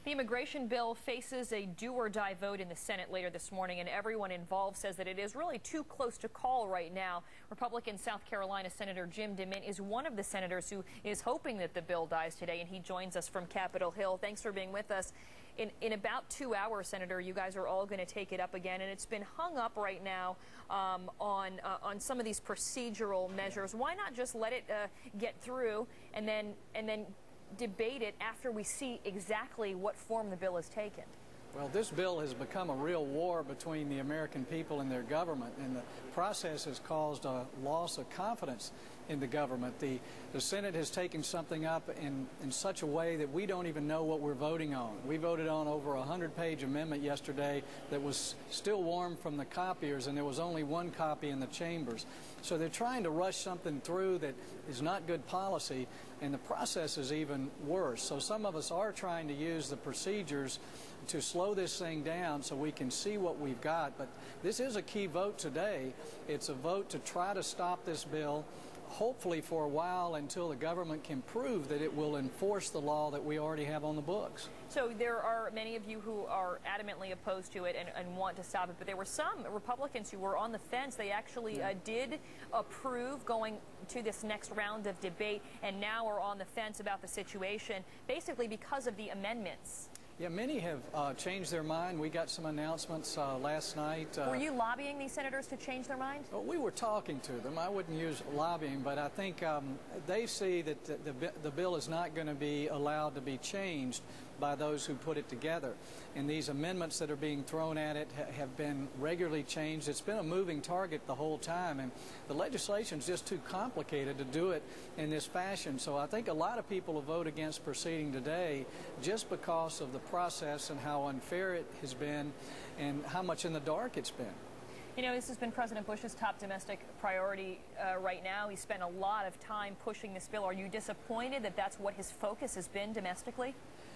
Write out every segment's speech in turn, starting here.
The immigration bill faces a do-or-die vote in the Senate later this morning, and everyone involved says that it is really too close to call right now. Republican South Carolina Senator Jim DeMint is one of the senators who is hoping that the bill dies today, and he joins us from Capitol Hill. Thanks for being with us. In about 2 hours, Senator, you guys are all going to take it up again, and it's been hung up right now on some of these procedural measures. Why not just let it get through and then debate it after we see exactly what form the bill has taken? Well, this bill has become a real war between the American people and their government, and the process has caused a loss of confidence in the government. The Senate has taken something up in such a way that we don't even know what we're voting on. We voted on over a 100-page amendment yesterday that was still warm from the copiers, and there was only one copy in the chambers. So they're trying to rush something through that is not good policy, and the process is even worse. So some of us are trying to use the procedures to slow this thing down so we can see what we've got. But this is a key vote today. It's a vote to try to stop this bill, hopefully for a while, until the government can prove that it will enforce the law that we already have on the books. So there are many of you who are adamantly opposed to it and want to stop it, but there were some Republicans who were on the fence. They actually did approve going to this next round of debate and now are on the fence about the situation, basically because of the amendments. Yeah, many have changed their mind. We got some announcements last night. Were you lobbying these senators to change their mind? Well, we were talking to them. I wouldn't use lobbying, but I think they see that the bill is not going to be allowed to be changed by those who put it together. And these amendments that are being thrown at it have been regularly changed. It's been a moving target the whole time, and the legislation is just too complicated to do it in this fashion. So I think a lot of people will vote against proceeding today just because of the process and how unfair it has been and how much in the dark it's been. You know, this has been President Bush's top domestic priority right now. He spent a lot of time pushing this bill. Are you disappointed that that's what his focus has been domestically?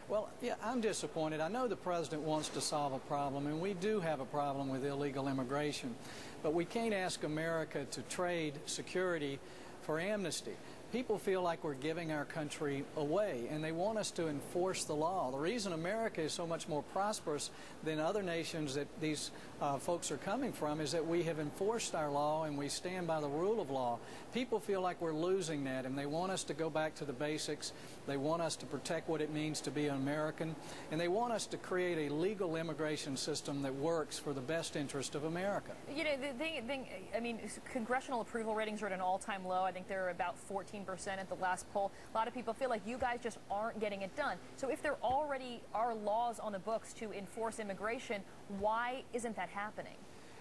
Well, yeah, I'm disappointed. I know the president wants to solve a problem, and we do have a problem with illegal immigration. But we can't ask America to trade security for amnesty. People feel like we're giving our country away, and they want us to enforce the law. The reason America is so much more prosperous than other nations that these folks are coming from is that we have enforced our law and we stand by the rule of law. People feel like we're losing that, and they want us to go back to the basics. They want us to protect what it means to be an American, and they want us to create a legal immigration system that works for the best interest of America. You know, the thing, I mean, congressional approval ratings are at an all-time low. I think they're about 14% at the last poll. A lot of people feel like you guys just aren't getting it done. So if there already are laws on the books to enforce immigration, why isn't that happening?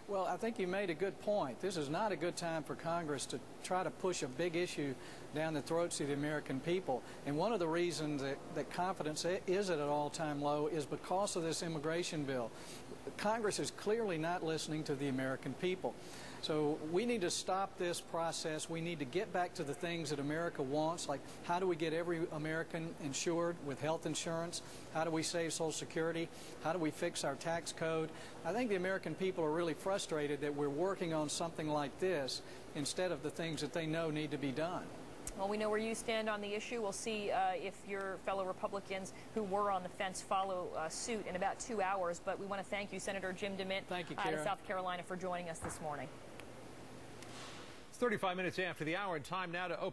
Well, I think you made a good point. This is not a good time for Congress to try to push a big issue down the throats of the American people. And one of the reasons that confidence is at an all-time low is because of this immigration bill. Congress is clearly not listening to the American people. So we need to stop this process. We need to get back to the things that America wants, like how do we get every American insured with health insurance? How do we save Social Security? How do we fix our tax code? I think the American people are really frustrated that we're working on something like this instead of the things that they know need to be done. Well, we know where you stand on the issue. We'll see if your fellow Republicans who were on the fence follow suit in about 2 hours. But we want to thank you, Senator Jim DeMint, out of South Carolina, for joining us this morning. It's 35 minutes after the hour, and time now to open